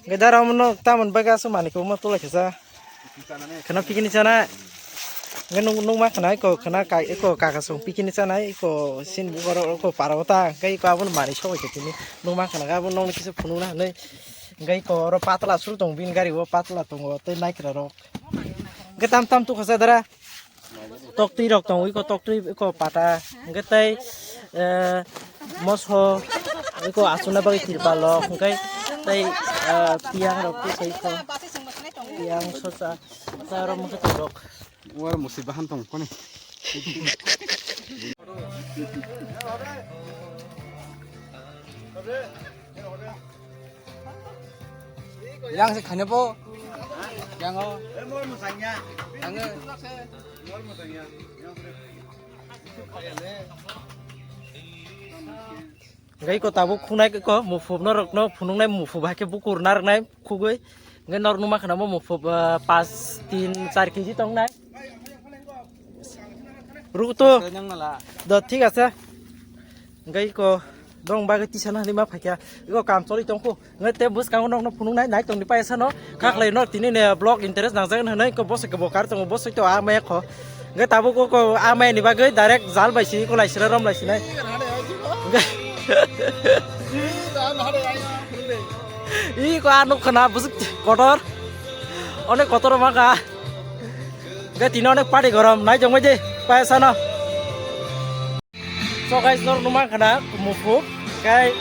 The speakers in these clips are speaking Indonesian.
Cái đó đâu nó ta mình bây giờ số mà này cũng mà tôi lại sao cái nó pikin sana cái nung mah cái này cái kakak sung pikin sana cái sin bukan cái parawata cái abun mani show cái ini nung mah cái abun nong kisah punung nah nih cái ro patla suru tong bin gari wo patla tong te naik ro cái tam tu khasa dara tok ti rok tong cái tok ti cái pata cái tay mosho cái asuna bagi tirpalok cái tay tiang rok tu sai ko tiang sosa saro mo ketorok War musibahan tong ko ni. Yang se khane po. Yang o. Mol musanya. Yang mol musanya. cái có tao khu này cái có một phụp nó phun này một phụp hai cái bút cồn nار này khu cái nor numa khana một phụp pas 3-4 kg tong này rú to đợt thích à sao cái có dong ba cái tí sana lima phải kia cái cảm sorry trong khu ngay té bus cao nó phun này nãy tong đi bay sao nó khác lấy nó tí này blog interest nang cái này có boss cái bokar tong boss cho ame khó cái tao có ame này ba cái direct zal bay xí có lại xí rom lại xí này 이거 안 놓거나 무슨 거덜 어느 거덜어 막아 cái tí nó party gồm nãy trong cái gì phải sao nó so guys nó mang khana một phút cái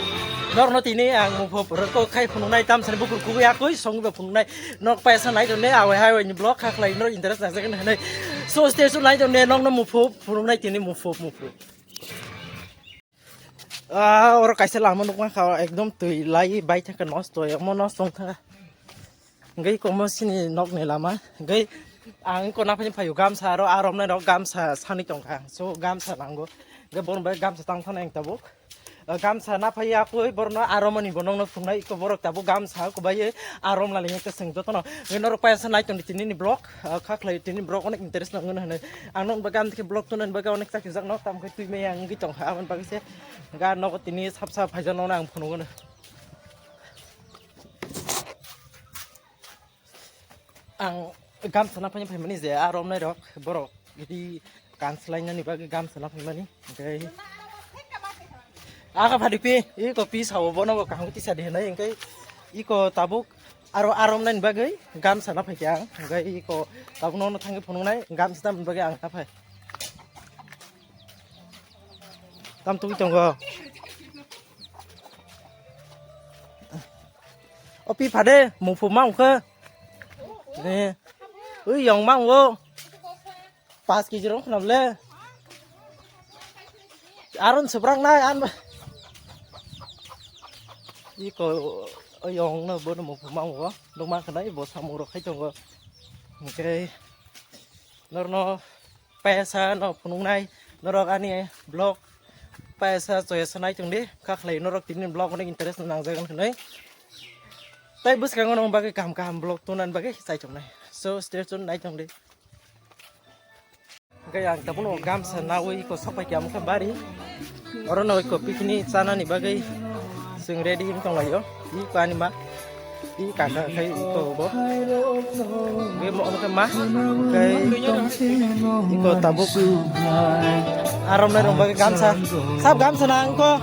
nó tí này một phút rồi có khai phun này tam sản bukul cú ya cuối xong về phun này nó phải sao nãy trong này à hai người blog khác lại nó interest là cái này so stay xuống nãy trong này nó một phút phun này tí này một phút orang kasih lama nuk mah kalau ekdom tuh lagi baik kan nos tuh yang mau nos song thang gai komo sini nok nih lama gai ang ko napa nyampai gam sa ro arom na nok gam sa sani tong kang so gam sa langgo gai bon bai gam sa tang thang yang tabuk gam sa napa ya aku borno arom ni bonong no funai ko borok tabuk gam sa ko bai arom la lenya ke seng to no gai nor pa sa nai tong di tini ni blog khak lai tini blog onek interest nang ngan ang non bagam ke blog tunan baga onek tak jak nok tam kai tui me yang gi tong ha man bagi se ga nok tini sap sap phajan no nang phunu ngan ang gam sana punya pemani je arom nai rok borok jadi kan selain ni bagi gam sana pemani gai aga phadipi i ko pi sawo bono ko kang ti sa de nai gai i ko tabuk arom nai bagi gam sana phakyang gai i ko tabuk no thangi phunu nai gam sana bagi ang ta phai tam tu tong go opi phade mu phu mang khe nè ui dòng mang vô 5 kg rong nằm lên aron seberang nai an đi coi ở dòng nó bữa nó một mang vô đông mang cái đấy bộ sao mua được hết trơn rồi cái nó pesa nó phun này nó được anh này blog pesa rồi sau này chừng đi khác lấy nó được tin blog nó interest năng dây cái đấy tay bus kang nong bagai kam blog tunan bagai sai chong này so stay tune nai chong đi cái yang ta puno gam sa nawi ko sopai kiam ka bari orang nawi ko pikni sana ni bagai sing ready im tong layo i pa ni ma i ka kai to bo ge mo ka ma kai i ko tabuk arom nai rong bagai gam sa sap gam sa nang ko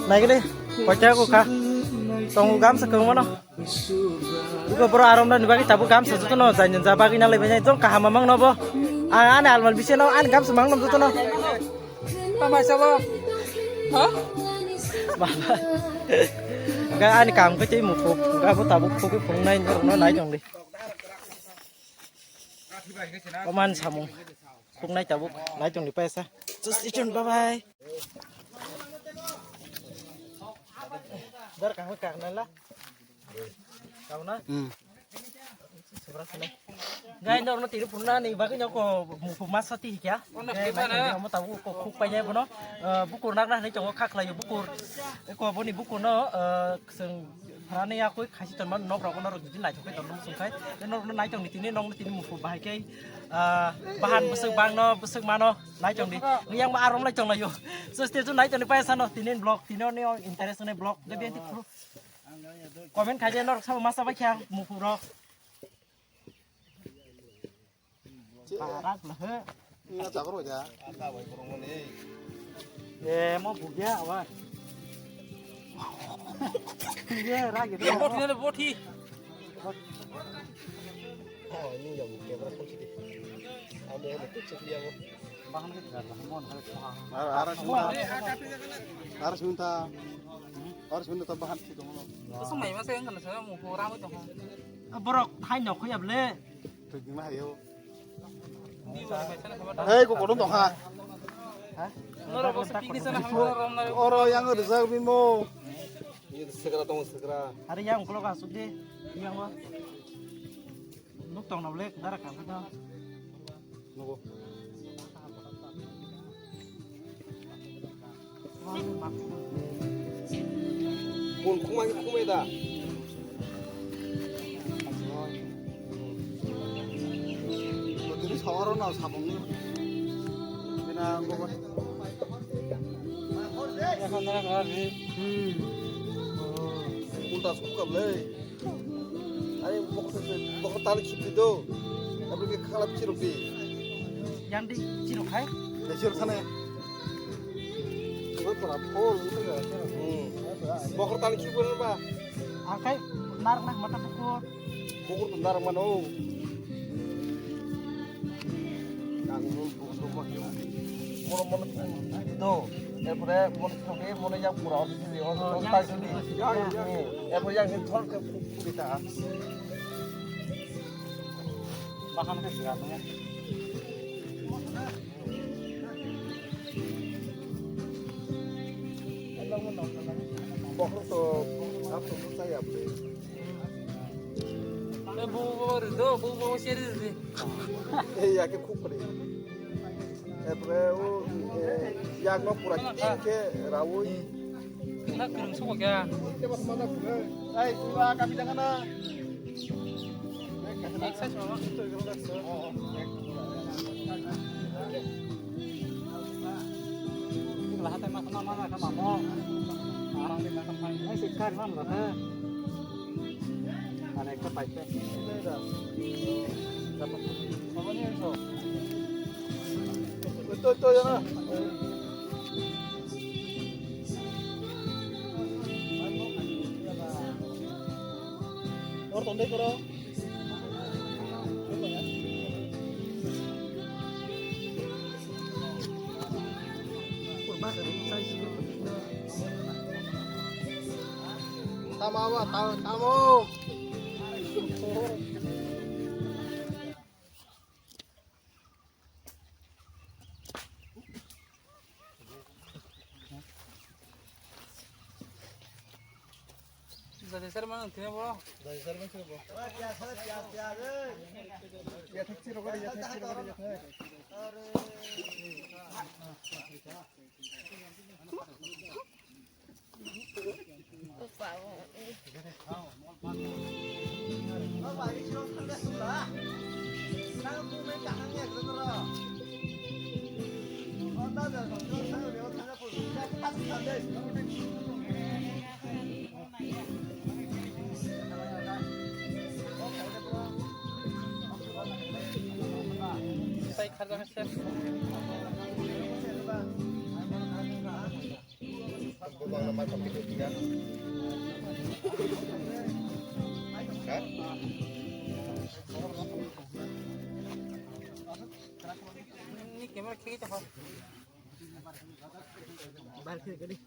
này cái đi quả chơi của cả tông gam sa keng mana juga bro arom dan bagi tabu gam sa tuh no jangan jabagi nang lebihnya itu kah mamang no bo an almal bisa no an gam semang no tuh no apa siapa hah bapak cái an cầm cái chi một phục cái bố tabu phục cái phụng này nó nãy chồng đi Oman samung phụng này tabu nãy chồng đi pesa just ichun bye bye Dar kang kang nala. Kau na? Seberang sana. Gai nor no tiru punna ni bagi nyoko mu masa ti kya. Gai mo tahu ko khuk pa nya bono. Bukur nak na ni chong khak la yu bukur. Ko boni bukur no seng Rani aku kasih teman nok rok nok jadi naik coket teman sungkai dan nok naik jong di sini nok di sini mufu bahai kai bahan besek bang no besek mano naik jong di yang ma arom naik jong na yo so setiap tu naik jong di paisa no tinin blog tino ni interest ne blog lebih anti pro komen kaje nok sama masa baik yang mufu rok parah lah he Ini tak perlu ya. mau bugia apa iya ragi tu boti na boti Oh, ini yang kamera kunci deh. Kamu yang betul sedia mo. bahan kita mon Harus minta tambahan sih kamu. so mai ma se kan sa mu ho ra mo to borok hai nok khuyap le Bagaimana yo? ni so mai sa na Hei, kok kodong ha? no ro bos pikni sa na rom na Orang yang ada sabi mo. Ini segera tong segera. hari yang kalau kasut deh yang apa nuk tong nablek darah kan kita Nunggu. Pun kumai dah. Jadi seorang nak sabung ni. Bina gua. এখন না ঘর Punta suka beli. Ani pokok tali kipti do. Tapi ke kalap cirupi. yang di Cirukai Desir sana. Coba perapol itu ya. Pokok tali kipti apa? angkai nar nah mata pukul Pokok tendar mana? Nanggung pokok mono itu. এরপরে মনে থাকে মনে যা পুরা অসুবিধা অবস্থায় শুনি এরপরে যা ধর পুরিতা bahan ke siratnya বকর তো আপনি বুঝাই আপনি bu do bu seri de এই একে খুব করে এরপরে ও ইয়াক ন পুরা কে রাউই na kirung su ga এই তুই কামি দেখা না exercise mama lah teh mah mana ka mamo arang di makan pai ai sikar mam lah ha ana ka pai teh dapat apa ni so তো জানা और तंदे करो kurba dari saya sih tama tamo Dari ser mana tine bo dari serban sih bo ya taksi rogo ya sai kharga na ser Bang nama tapi tiga. Kan? ni camera khiki ta bar ke gadi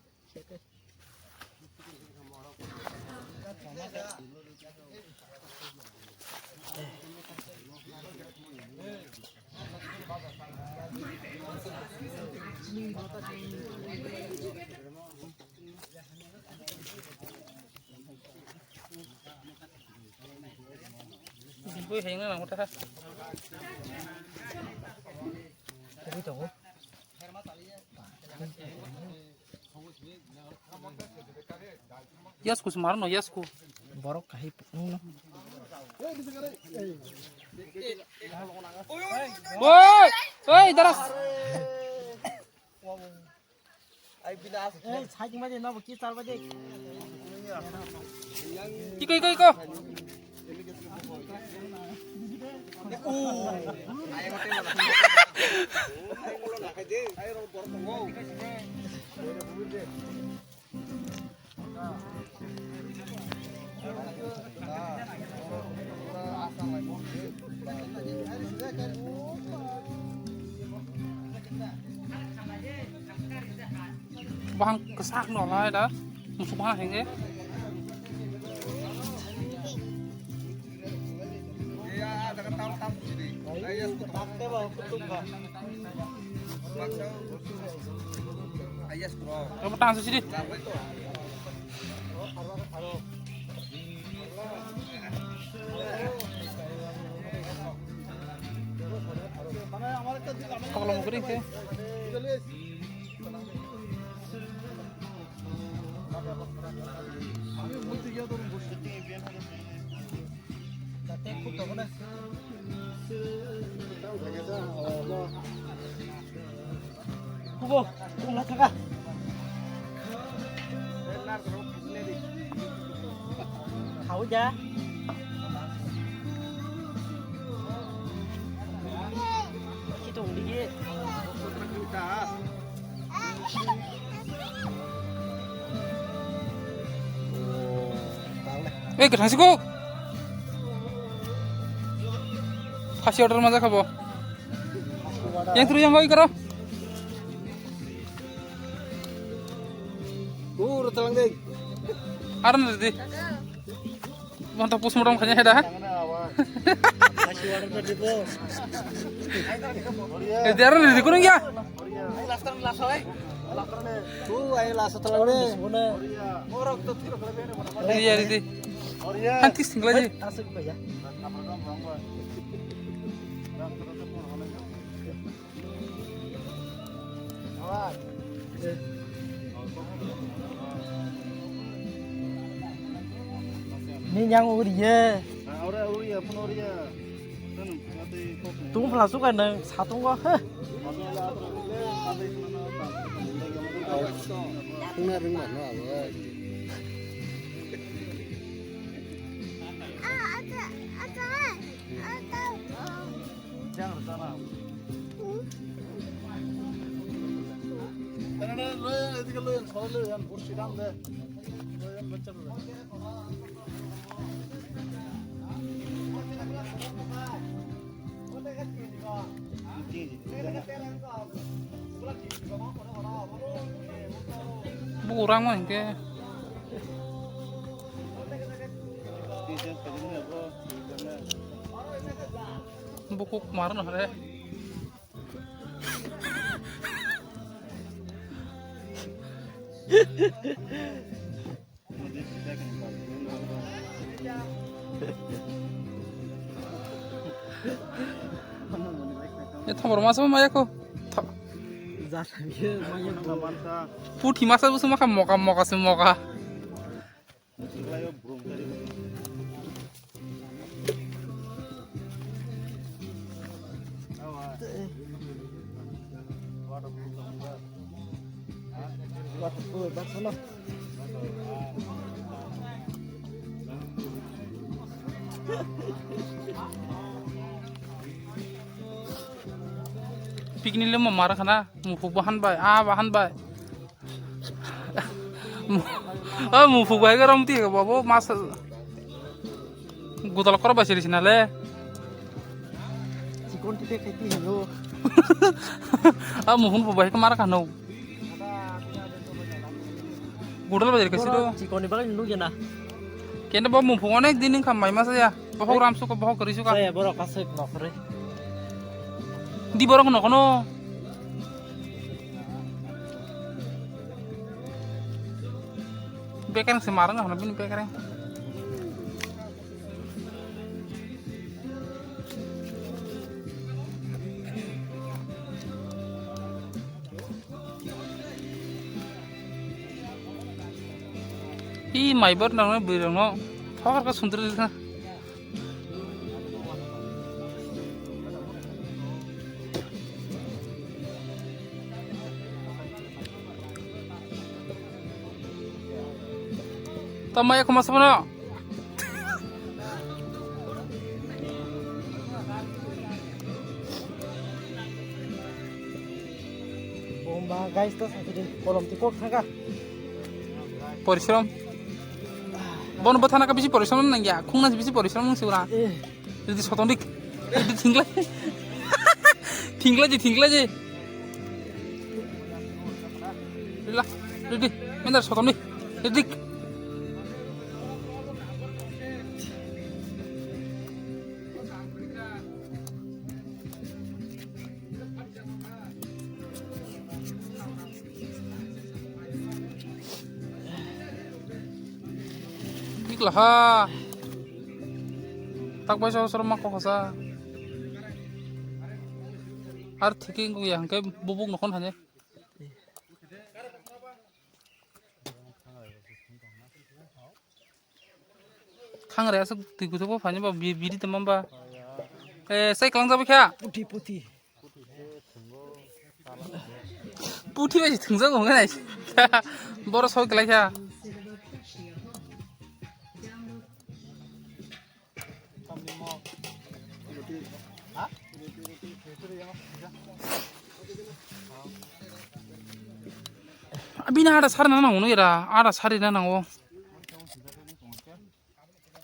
Gue hayang na ngota tapi tuh Yasku semaran no yasku. Borok kahit no. Woi, woi daras. Ay binas. Saji maje no ki chal baje. Iko iko iko. Ay ngote mana. Ay ngulo na kaje. Ay ro borok ngo. Bang kesak no lah dah. Musuh bang henge. Ya ada tam sini. Ay yes ko Bakte ba kutum ka. maksa. Ay yes ko. Kamu tahan sini. Lapay to. Kalau mau kering sih. Date kuto na. Kubo, kumla taka. Khẩu ja. Ki tong đi. Eh ke nasi kok. Kasih order masak apa? Yang terus yang kau ikut. Telang deh. Aran nanti. Mantap pus muram kayaknya dah. Kasih order tadi po. Dia aran nanti kurang ya. Ay laso telang deh. Iya nanti. Nanti tinggal aja. Asuk ba ya? Ni yang uriye. Tung plasuk kan nang satu ko. Kurang mah ke. Buku kemarin ada. Ya thamar masa mah ya ko. Zasabiye mayen Puthi masa bu semua kan moka semua. waterfall baksana. Piknik le marah kana mufuk bahan bay bahan bay mufuk bay garam ti ka babo mas gudal kor basiri sinale Cikon tipe keti hello. mufuk bay ka marah kana gudal basiri kasi do Cikon di bawah nu gena. kena babo mufuk onek dinin kam mai masa ya babo ramsu ka babo kerisu ka Saya borok kasih nokre. di borok no kono bekereng semarang na bin bekereng Ih, maibar nang birang no. Thakar ka sundri na. Tamaya ko masama. Bomba guys to sakit kolom tikok thangka. Porishram. Bon bathana ka bisi porishram nang ya. Khungna bisi porishram nang siura. Jadi sotondik. Jadi tingla je. Lila, jadi mentar sotondik. Jadi lah ha, tak baca soal mak kosa, artikel gue yang kayak bubuk nokon hanya, kang rasa tiga tuh hanya bah biri teman bah, saya kelang tapi kya, putih putih aja tengah gue nggak sih, boros soal kelang kya. Abina ada saran nana ngono ira, ada sari nana ngo.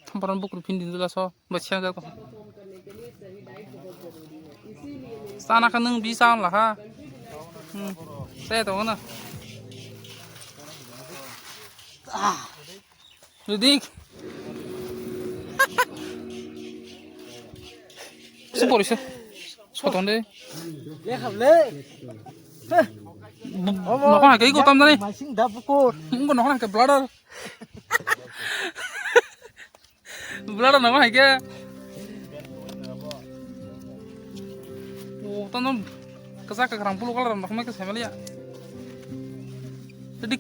Tamparan buku pindi dulu so, baca gak kok. Sana kan neng bisa lah ha. Saya tahu na. Ludik. Sepuluh sih. Soton deh. le khable Nokon kayak gue tam tadi. masing dah pukul Enggak nokon kayak bladder. Bladder nokon kayak. Oh, tanam kesak ke kerang puluh kalau nokon ke sama ya. Jadi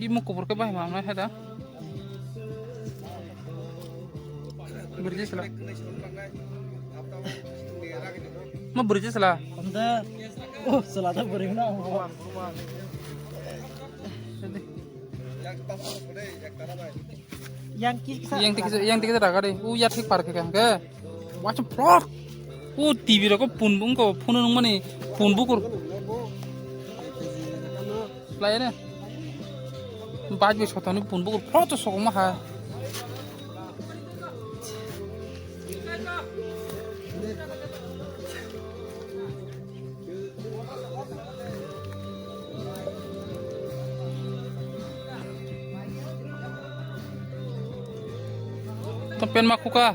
Ibu kubur ke bayi mana ada? Berjis lah. Mau berjis lah. anda selatan beringna yang tiga raga deh. Ya tik park kan ke? Macam plot. TV rako pun ko pun nung mana pun bukur. Lainnya. Baju sotan pun bukur plot tuh sok mah. Tempen makuka.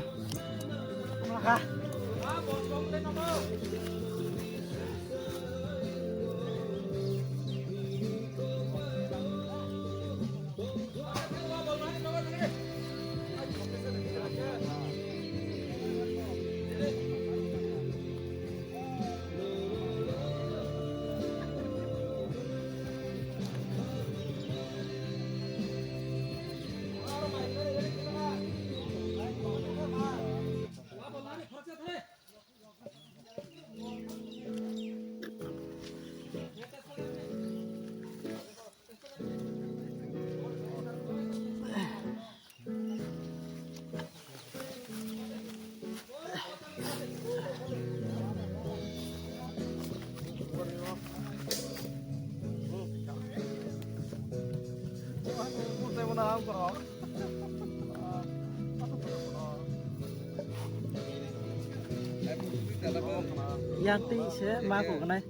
yang ti sẽ ma của cái này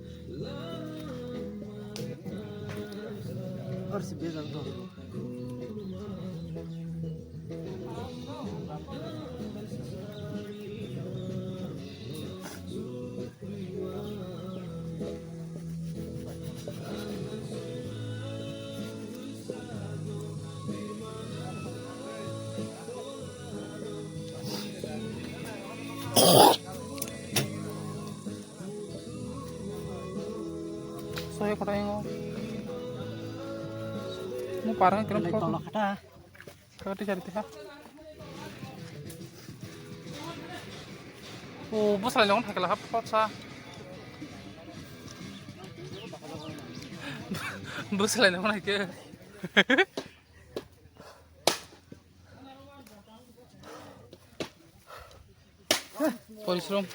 harus bisa tuh Saya kata yang mau parang kira Lagi tolak kata. kau cari teh. Oh, bos lain orang hakelah apa sa? Bos lain orang hakel. পরিশ্রম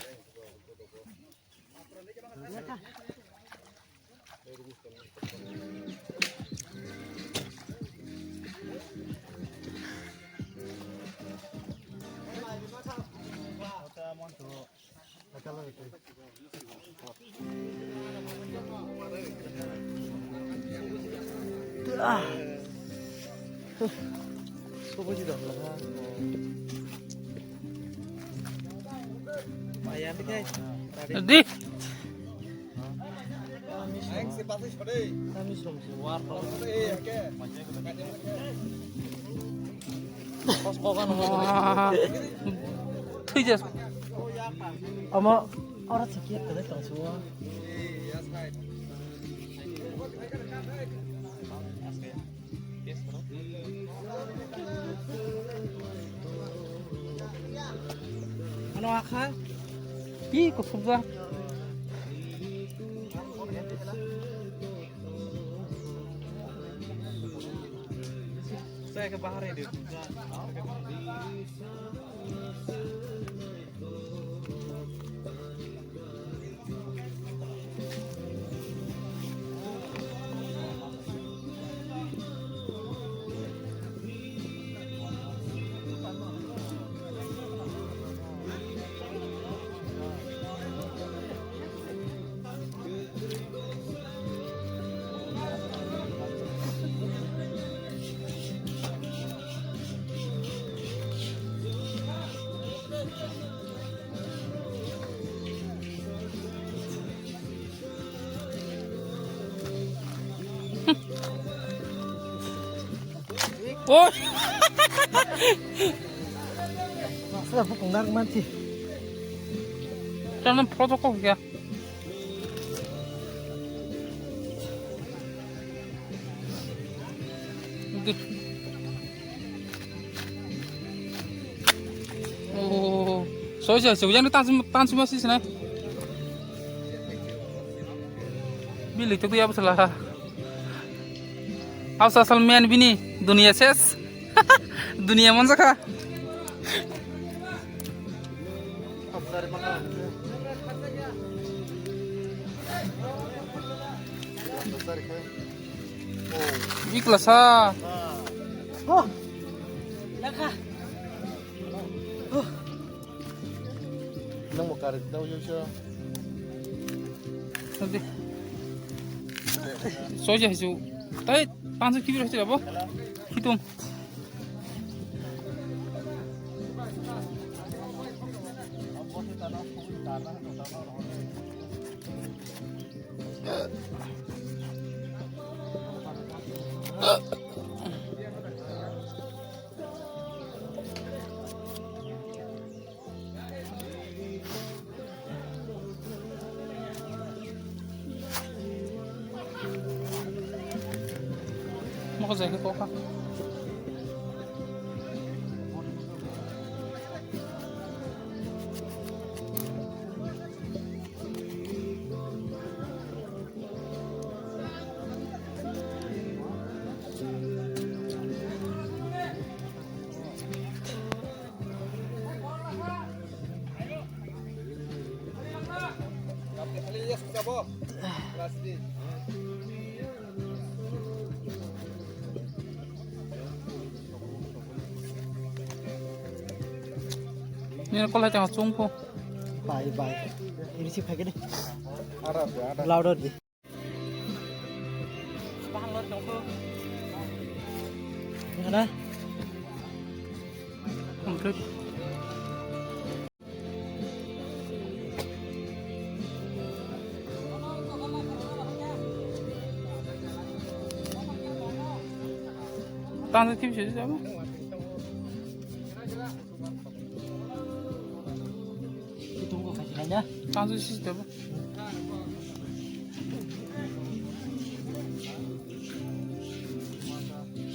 소보지도 않나. Ayam ini. দি Aing si pasti sore. Kami suruh keluar. Eh, oke. Kos kokan থৈ যাস Ama orang sikit kena tang semua. Iya, sai. Ano akal? কি কসুজা Saya ke bahar ini. 오 Masa aku kundang mati. 저는 프로토콜 그게 오 소시야 소장님 단수 마시시네 बिल्ली तो या बसला आउस असल मैन भी नहीं दुनिया शेष दुनिया मन सका इकला सा Oh, laka. Nang mau karet daw yun siya. nanti soja hisu tapi pansu kibir hisu apa hitung mau ke sana kok Tapi alias kita bo. Kelas di. ini kalau jangan sungguh Bye bye. Ini sih pakai deh. Arab ya, ada. Louder deh. Mana? komplit tangan kiri sih apa hanya. Langsung sih coba.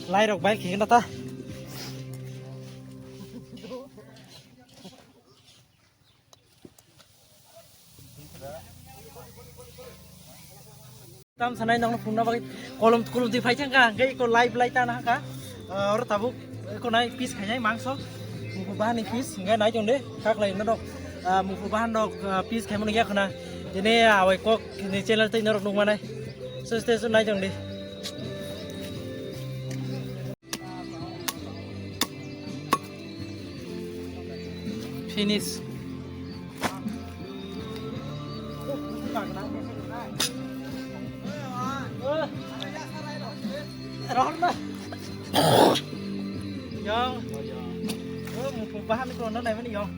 Lai rok baik kayaknya ta. Tam sanai nang phungna bagi kolom kolom di phaichang ka gai ko live lai ta na ka or tabuk ko nai piece khanyai mangso muku bahan ni piece ngai nai chonde kak lai na dok muku bahan dok piece khaimon ngia khana jene awai kok ni channel tai norok nung manai so station nai chonde Finish. Ron Yong một ba mươi con nó này mới đi Yong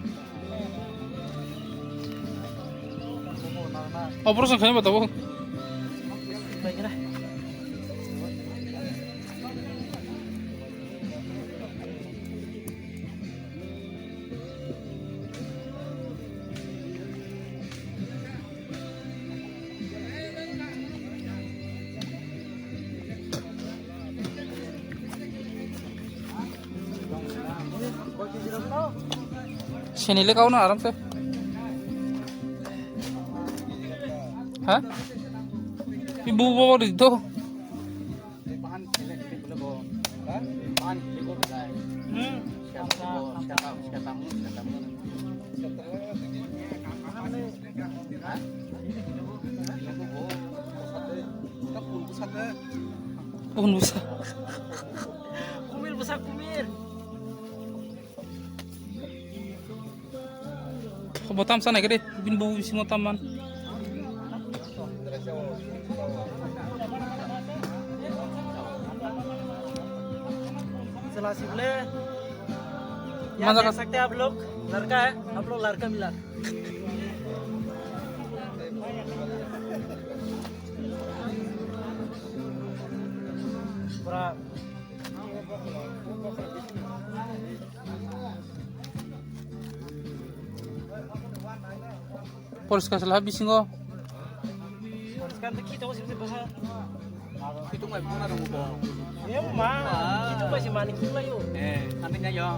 Operation kayaknya betul bu. Baik cái này Sini le kau na aram se. Hah? Ibu bawa di itu. Pun bisa. Kumir besar kumir Botam sana gede, bin bau isi taman. चला शिवले मजा देख कर सकते हैं आप लोग लड़का है आप लोग लड़का मिला पूरा Polska salah bisingo. sekarang tuh kita masih besar Itu nggak pernah dong bu. ya mah kita masih maning lah yuk Nantinya ya.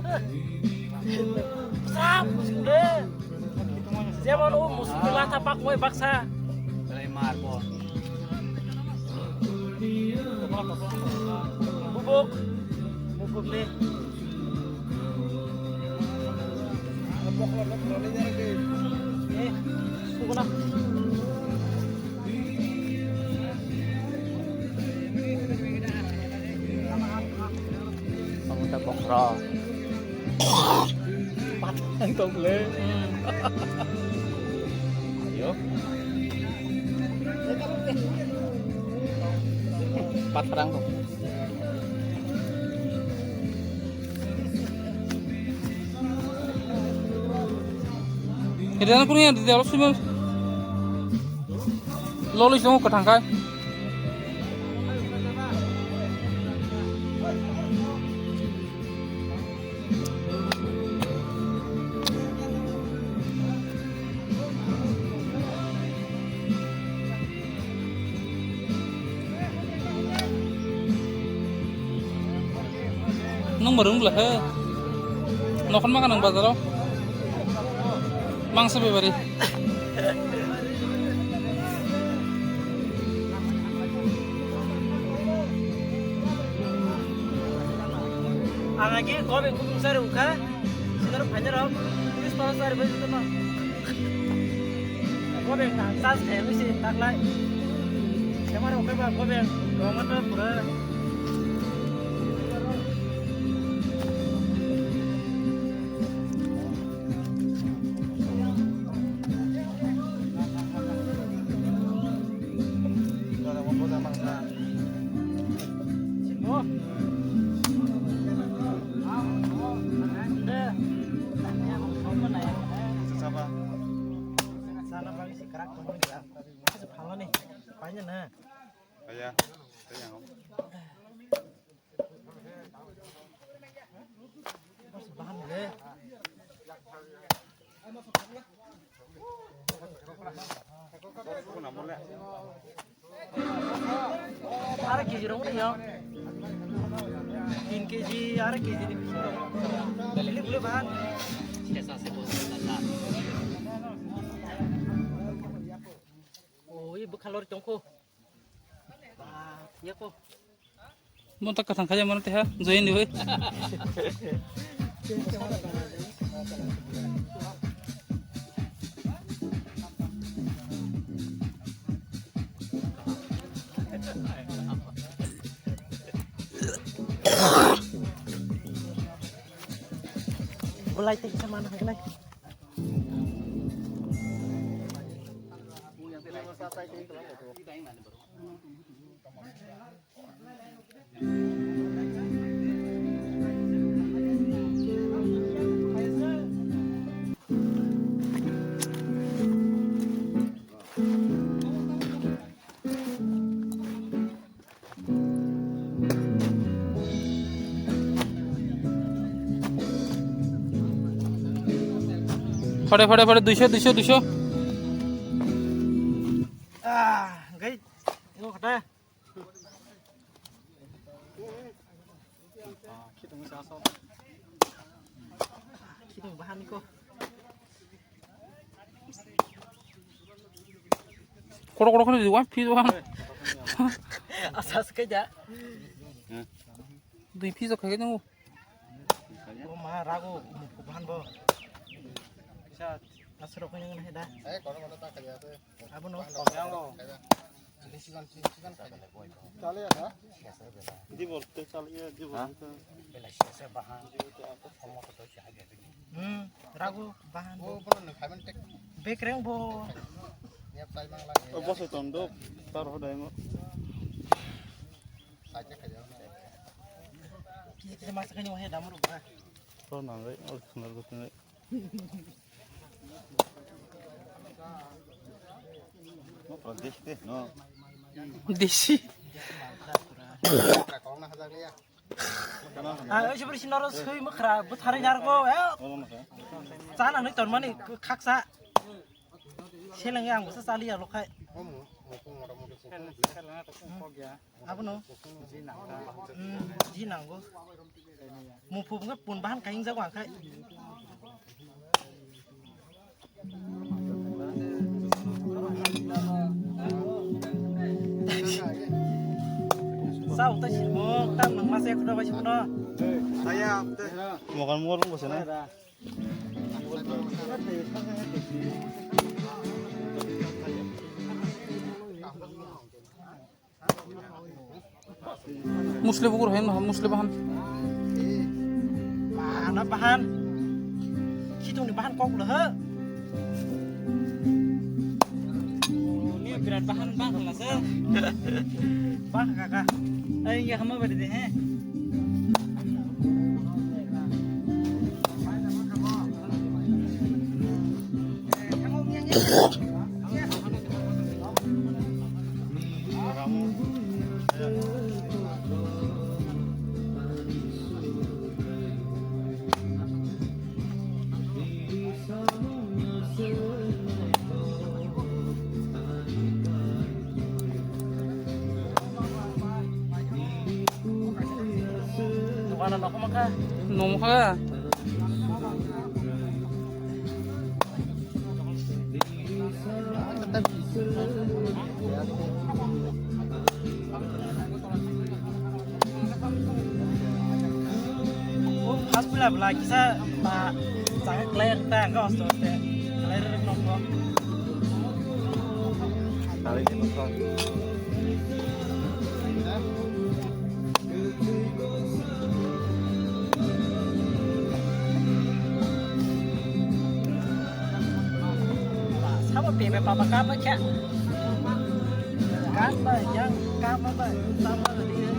Sap, sudah. Siapa lu musuh lah tapak gue baksa. Dari marbon. Bubuk. Bubuk nih. Bubuk lah. Kamu tak kontrol. Patang toble. Ayo. 4 perang tuh. Jadi anak punya di dalam sini. Lolis dong ke tangkai. Nung bareng belah, nokan makan nang bazar, mangsa bebari. Angagi kau bengkok besar uka, sekarang banyak orang, tulis panas hari baju itu mah. Kau bengkok sas kayak sih, tak lagi. Siapa orang kau bengkok dongan tuh pura. Sana bagi si kerak kamu juga. Masih pala nih, banyak nah. Ayah, saya yang Masih bahan deh. Ada keji dong nih ya. 3 kg, ada keji di sini. Ini boleh bahan. Oh, ibu kalori tongko. Ya kok. Mau tak katang kaja mana teh ha? Join di we. Mulai tek sama anak lagi. Fade 200. Guys, ini kata. Kita bahan nih kok. Koro kan di wan pi wan. Asas kerja. 2 piso kayak gitu. Oh mah ragu bahan bo. Bisa asro ko yang heda. Kono tak kaya tuh. Apa no? Chale ya? Di bolte chale ya, di bolte. Ragu bahan. Oh, belum khamen tek. Bekreng bo. Niap tai mang lagi. Oh, bos tondok taruh daimo. Saja kaya. Kita masak yang heda muru ba. Oh, nangai, oh, senar gutne. No, pradesh deh, no. Desi. Kalau nak hajar liya. Ah, coba sih noros kui makra, but hari nyarko, ya. Sana nih tahun mana kaksa. Silang yang bisa sali ya lokai. Apa no? Jinang go. Mumpung nggak pun bahan kain jago angkai. Sao ta chỉ mua tam nang mas aku dah baca pun dah. Saya makan murung bos na. Muslim bukur hen, muslim bahan. Mana bahan? Hitung di bahan kok lah. Ini berat bahan bang lah sih. Bang kakak. Ya kamu berada di sini. Mana nak makan? Nom ka. Oh, pas pula kisah tak sangat clear tak kau so clear nak kau. Kali ini kau. Apa bebe papa kapa cak? Kapa yang kapa apa? Sama dia.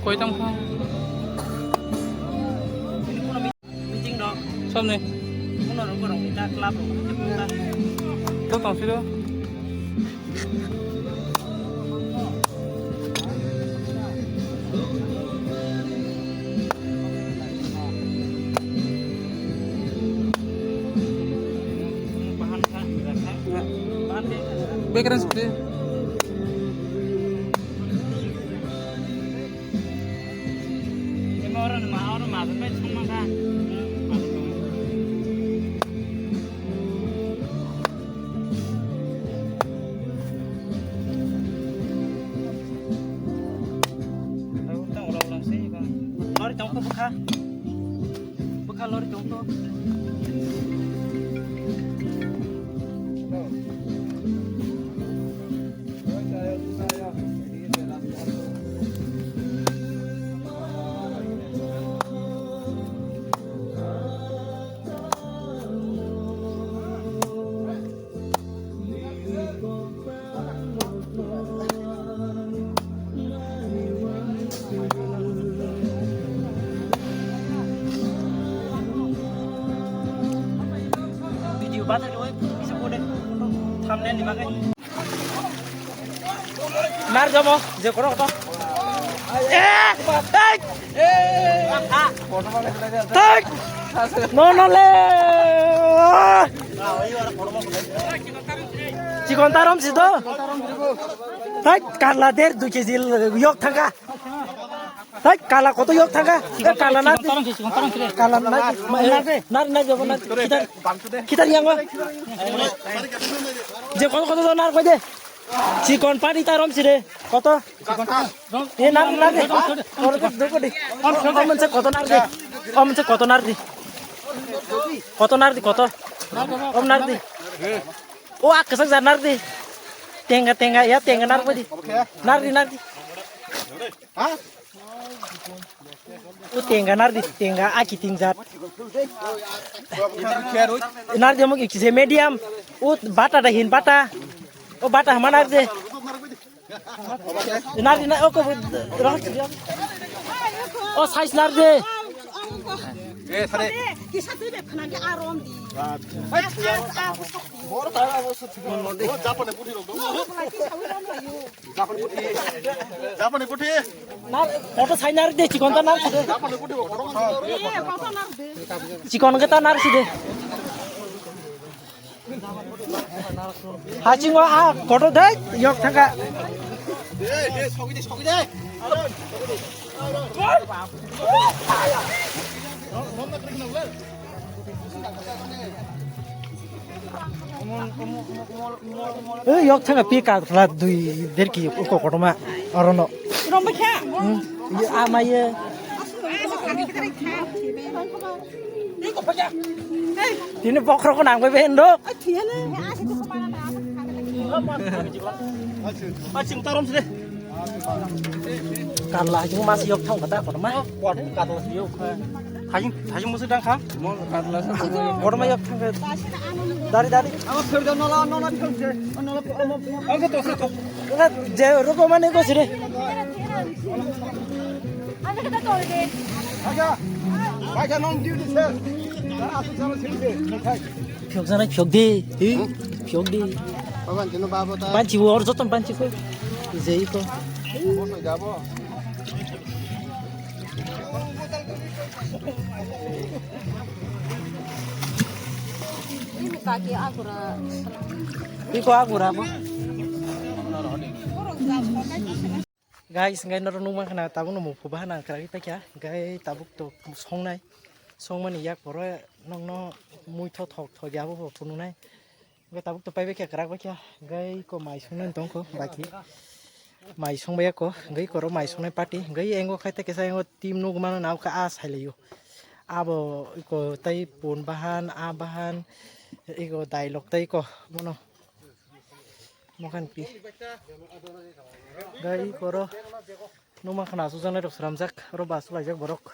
Koi tam ka. Ini pun meeting dong. Sam ne. Pun orang minta Tuh tong sih tuh. Background seperti. Lori tongko buka lori tongko. Bắt rồi, bisa boleh thumbnail dipakai. Mar jomo, je korok to. No le. Cikon tarom sido. Tak kala der 2 kg yok thanga. Tak kala koto yok thanga. Kala na. Kala na jomo na. Kita yang apa? Je koto nar ko je. Cikon pani tarom sire. Koto? Nar de. Or ko doko di. Om se koto nar de. Om se koto nar di. Koto nar di koto. Om nar di. Oh, kesak jar nar di. Tenga ya tenga nar ko di. Nar di. Hah? Tenga nar di tenga aki tingzat. Nar de mo ki medium. Bata da hin bata. Oh bata mana de. Nar di na ko oh size nar de. 사례. 기사들이 편하게 아롬디. 자판에 뿌리로. 자판에 뿌리. 나 foto size nar de cikon ta nar de. 자판에 뿌리고. Cikon kita nar sih de. Hacing wa foto deh yok thanga. 서기대. Yok thanga pika la dui derki ko koroma arono. 이런 거 해. Ama ye 이거 보자. tini pokro ko nang be ndok. 뒤에는 아직도 그만하다. Hacing tarom sih de. Kala chúng mas yok thong kata koroma. 권 가도 yok. Hacing musuh dang kham. 뭐 가도라. Koroma yok thanga dari. 아마 별도 너나 평제. 너나 아무 또 또. Na je roko mane ko sire. 아니 그다 돌게. 가자 놈 뒤로 세. 나라 앞에 잡아 세게. Pyokjana pyokde. Pyokde. 바반 저는 바보다. Banci war joton banci ko. Zei ko. 뭐 잡아. ini kaki agura. Iko agura mo. Guys, ngai noro numa kana tabuk no mupu bahana kara kita kya. Ngai tabuk to songnai. Songmani yak poro nongno mui tho thok thok ya bo pununai. Ngai tabuk to paibe kya kara ba kya. Ngai ko mai songnan tongko baki. Mai songbaya ko ngai koro mai songnai party. Ngai engo khaita kesa engo team no gumano naw ka as haileyo. Abo ko tai pun bahan a bahan iko dialog tai ko mono mokan pi gai koro numa khana su jana rok ramjak ro basu lajak borok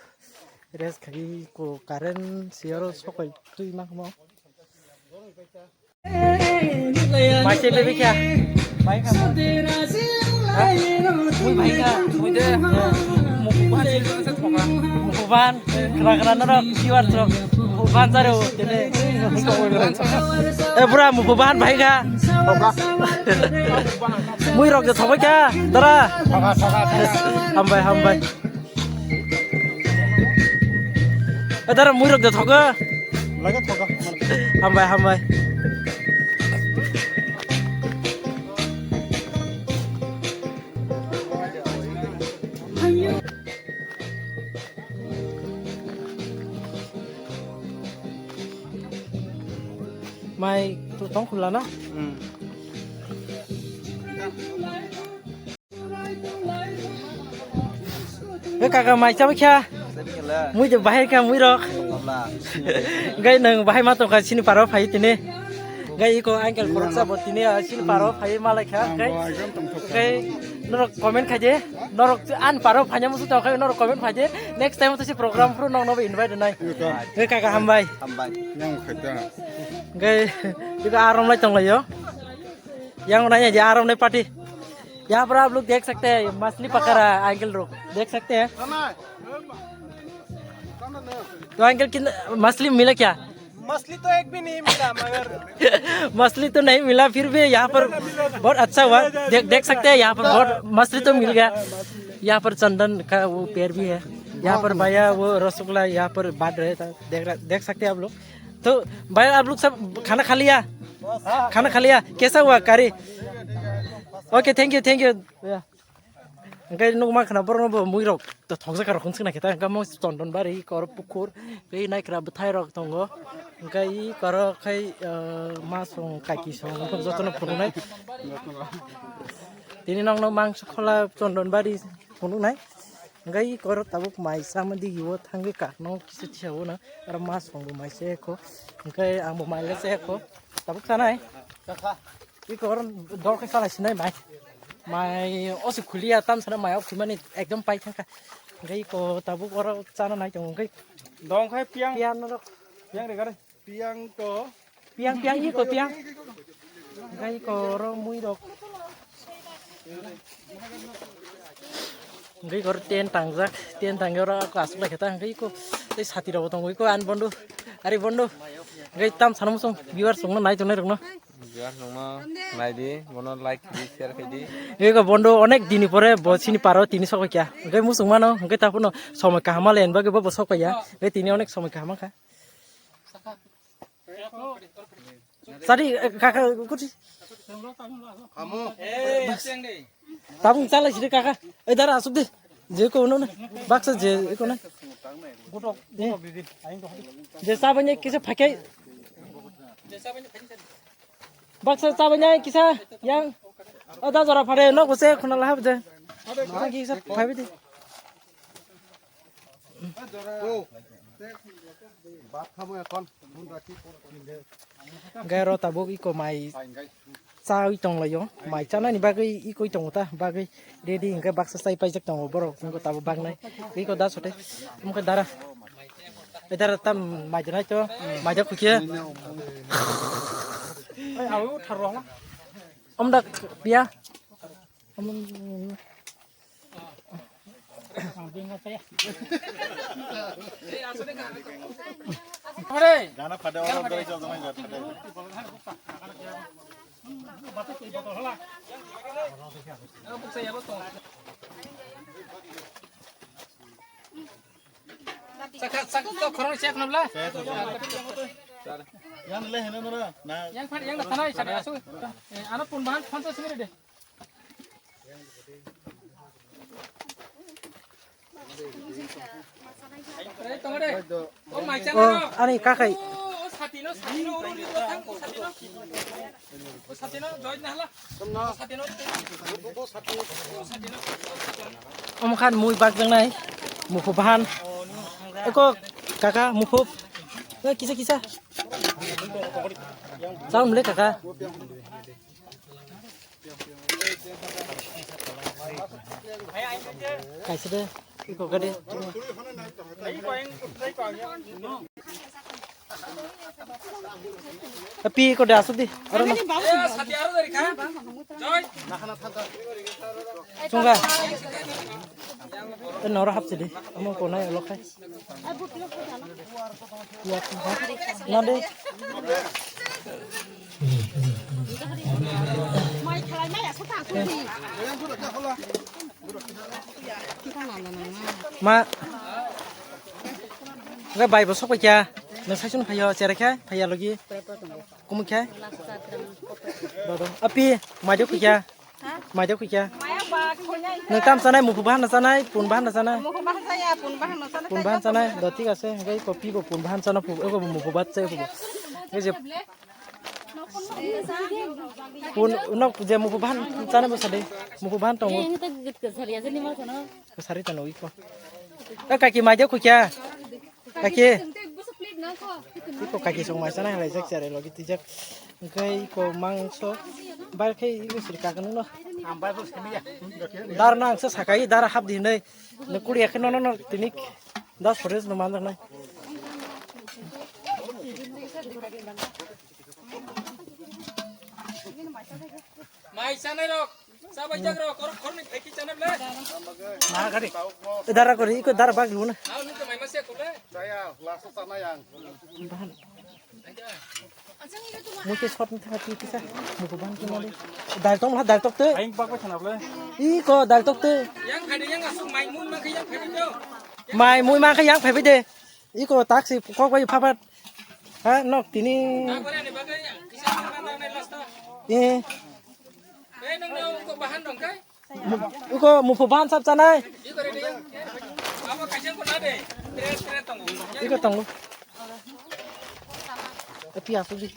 res khagi ko karen siaro sokoi tui mak mo mai che bebe kya mai ka mui mai ka mui de mo mukuban kena nara kiwar trok mukuban jaro dene pura mukuban bhai ga mui rok thobai ka dara hambai dara mui rok thoga Laga thoga. hambai mai tu tong khula na kakak mai chama kya mui je bahai ka mui rok gai nang bahai ma to ka sini paro phai tine gai ko angel koroksa botine sini paro phai malai kha gai norok comment khaje norok an paro phanya musu to khai norok comment phaje next time to si program pro nong no invite nai gai kakak hambai Yang khata. gai juga aram lai tong lai yo yang nanya je aram nei party यहाँ पर आप लोग देख सकते हैं मछली पकड़ रहा है अंकल लोग देख सकते हैं तो अंकल कितना मछली मिला क्या मछली तो एक भी नहीं मिला मगर मछली तो नहीं मिला फिर भी यहाँ पर बहुत अच्छा हुआ देख सकते हैं यहाँ पर बहुत मछली तो मिल गया यहाँ पर चंदन का वो पेड़ भी है यहाँ पर भैया वो रसगुल्ला यहाँ पर बांट रहे थे देख सकते हैं आप लोग तो भैया आप लोग सब खाना खा लिया कैसा हुआ कारी okay thank you Engkai nung mak na borno bo mui rok to thongsa kar khung sina kita engka mo tondon bari kor pukur pe nai kra bthai rok tongo engkai kor khai ma song kaki song ko jotono phunai tini nong no mang khola tondon bari phunu nai engkai kor tabuk mai samadi giwo thangi ka no kisu thiawo na ar ma song mai se ko engkai ang bo mai le se ko tabuk sanai i kor dor khai sala sinai mai mai osi kuliah tam sana mai ok mani ekdom pai thang ka gai ko tabuk ora chana nai tong gai dong khai piang no piang de gare piang ko piang i ko piang gai ko ro mui dok gai ko ten tang ora ko asu la khata gai ko ei sati ro tong gai ko an bondu ari bondu gai tam sana musong viewer song nai tong nai rok no Biar nongno naidi, mono like di share kedi. Ego bondo onek dini pore bosini paro tini sok kya. Gai musung mano, gai tapuno somai kahama len bagi bo sok ya. Gai tini onek somai kahama ka. Sari kakak kuti. kamu Tabung salah sini kakak. Dara asuk deh. Je ko no na. Baksa je ko na. Gutok. Je sabanya kisa pakai. Baksa sabanya kisa yang ada jara pare no kose khona lah je. Lagi kisa phai bi. baat kamu ekon mun raki Gairo tabuk iko mai sao itong layo mai chana ni bagai iko itong ta bagai ready ingka baksa sai pai jak tong boro ingko tabu bang nai iko da sote mungka dara edara tam mai jana cho mai jak kukia ai au tharong om dak pia om gana pada orang dari jauh zaman jauh pada sak to khorong siak nabla yang leh hena nora na yang phat yang datana isa asu ana pun bahan phonsa sini de oh mai chang oh ani kakai satino uri to thang satino join na hala satino om khan mui bak jang nai mufu bahan eko kakak mufu kisah salam le kakak kai sede iko gade Tapi kau dah asal di. Orang nak. Sungguh. Nora hap sih di. Amo kau naik lokai. Ya, nanti. Mai khalai mai asal tak aku di. Ma. Enggak baik besok aja. Nasi cun payah cerai payah lagi. Kamu kaya? Dodo. Api, maju kerja. Maju kerja. Mai ba khonya. Nengtam sana, mupu bahan sana, pun bahan sana. Mau bahan saya pun bahan sana. Pun bahan sana, doti kasih. Gay kopi ko pun bahan sana, aku mupu bat saya pun. Gay pun, nak je mupu bahan sana besar deh. Mupu bahan tunggu. Ini tak gitu kesari aja nih mas sana. Kesari tanah iko. Kaki maju kerja. Kaki. Iko kaki song mai sana halai jak cari lagi tijak. Gay ko mangso. Baik kayak itu sudah kagen loh. Dar nang sesakai dar hab di nih. Nekuri yakin nono tinik. Das forest no mandang nih. Mai sana rok. Sabai jag rok. Kormi feki sana ble. Nah kari. Dar aku iko dar bag lu na. Au nih mai masih aku ble. Bahan. Mungkin shot nih hati kita. Mupu bahan kena deh. Dar tong lah dar tok tuh. Aing bak macam apa? Iko dar tok tuh. Yang ada yang ngasuk mai mun mah yang feki jo. Mai mui mang kayang phải deh. Iko taksi kok wajib papat. Ha nok tini. Aku ni bagai kisah mana nih lasta. Eh. Nang kok bahan dong kai. Iko mupu bahan sab sana. Iko dia. Apa kasih aku nade. Kira tunggu. Iko tunggu. Tapi aku di.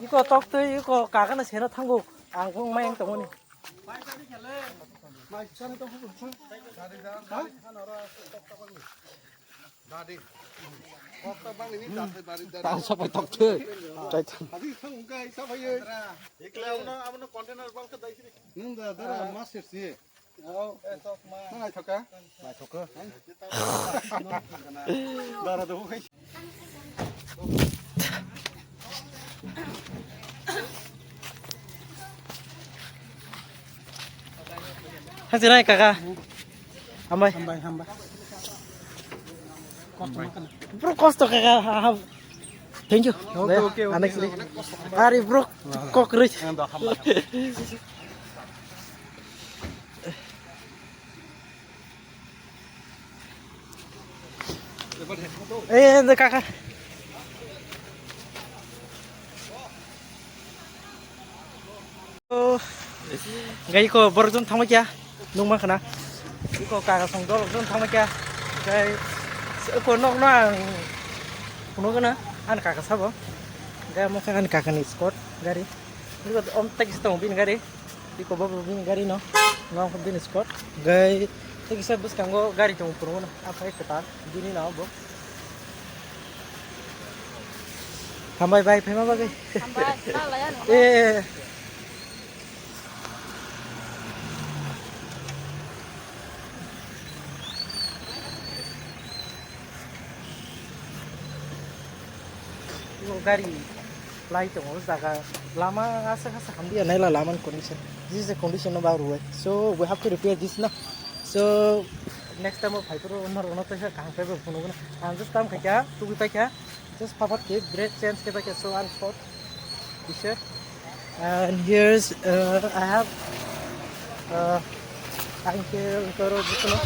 Iko tok tuh, iko kakak nasi nó thang gục, cũng mang tông này. Tao sao phải tóc chứ? Trời thằng. Hang sini kakak. Hambai. Bro kosto kakak. Thank you. Okay. Anak sini. Hari bro kok rich. Kakak. Gay ko baru jom thang aja, nung mah kena. Iko kakak song dol jom thang aja. Gay, ko nok nang, kuno kena, an kakak sabo. Gay mau kan kakak ni skot gari. Iko om tek stong bin gari. Iko babu bin gari no, nong bin skot. Gay, tek isa bus kanggo gari jom purun. Apa ketar, bini na bo. Hambai bai, pema bagai. Sampai salah ya. Eh. Gari flight to jaga lama asa hamdi nahi la laman condition. This is the condition of our way, so we have to repair this now. So next time of hyper on our to है कहाँ पे भी phone and this time क्या तू भी पे क्या just pop up के brake change के पे क्या so on spot t-shirt and here's I have thank you करो जितना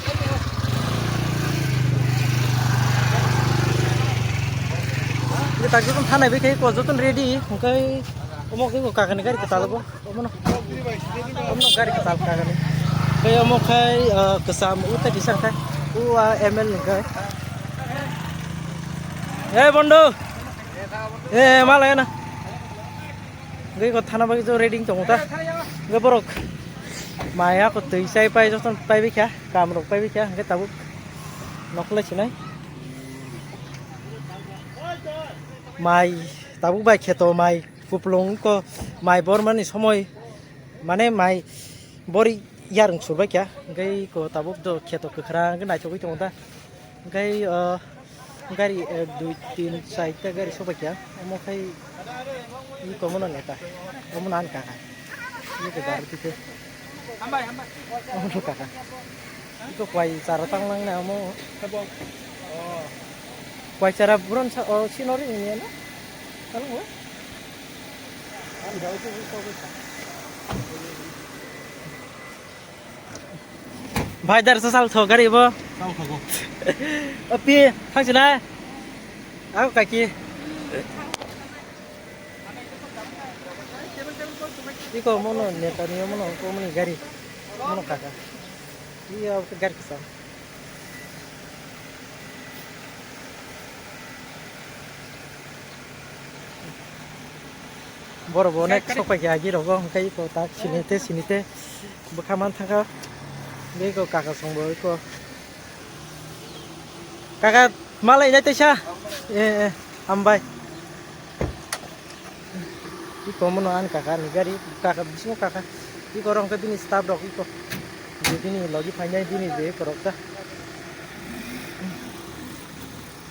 tadi kan tanah bekai ko jotun ready kai omo kai ko kakani gari ketal bo omo gari ketal kakani kai omo kai kesam uta disang kai u ml kai বন্ধু মালায় না gai ko thana bagi jo reading chong ta gai borok maya ko tui sai pai joton pai bi kha kam rok pai bi kha gai tabu nokle chinai mai tabu bai kheto mai kuplong ko mai bor mani somoy mane mai bori yarung surbai kha gai ko tabu do kheto khra gai nai chogui chong ta gai gari 2 3 4 ta gari sobai kha mo khai ini komunan neta, komunan kakak. Ini kebar itu. Hambai. Oh kakak. Itu kuai cara tanglang na mo. Oh. Kuai cara buron oh sinori ini ya na. Kalau nggak? Ada itu bisa. Bhai dar sasal tho gari bo. Sao không có? Api thang sina. Aku kaki. Iko mono neta ni mono ko moni gari mono kaka iya ke gari kesa boro bonek sopa ya gi rogo kai ko ta sinite bakaman thaka be ko kaka songbo ko kaka malai nai sa ambai iko mono an kakak ni gari kakak bismo kakak iko orang ke bini staff dok iko jadi ni lagi panjang bini be korok ta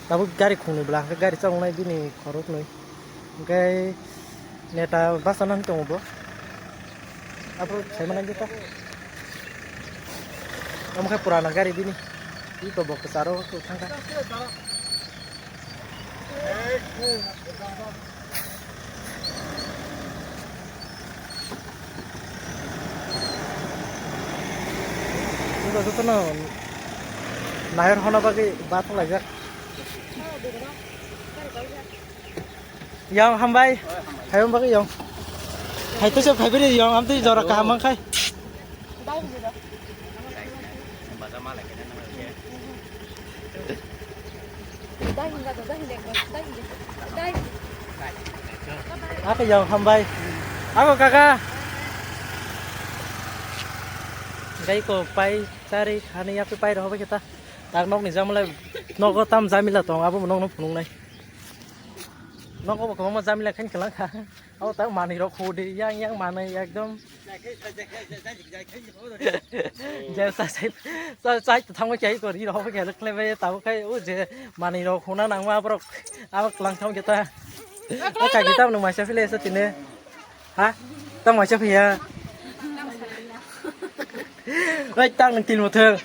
tabu gari khunu belang ke gari chong nai bini korok noi gai neta basanan tong bo apa saya mana kita kamu kayak purana gari bini iko bawa ke saro tu tangka itu tuh nair hono bagi batu lagi yang hambai hai bagi yang hai tu siapa hai beri yang am tu jorok kamang kai aku yang hambai aku kakak gai ko pai cari khani ya pai ro ba kita tak nok ni jamle nok ko tam jamila tong abu nok nok phunung nai nok ko ko ma jamila khan khala kha au ta mani ro khodi yang mani ekdom je sai thang ko chai ko ri ro ba ke lekle ba ta ko kai u je mani ro khona nang ma bro abak lang thong kita ka kita nang ma sa file sa tine ha tam ma sa phia Rai tăng tin một thường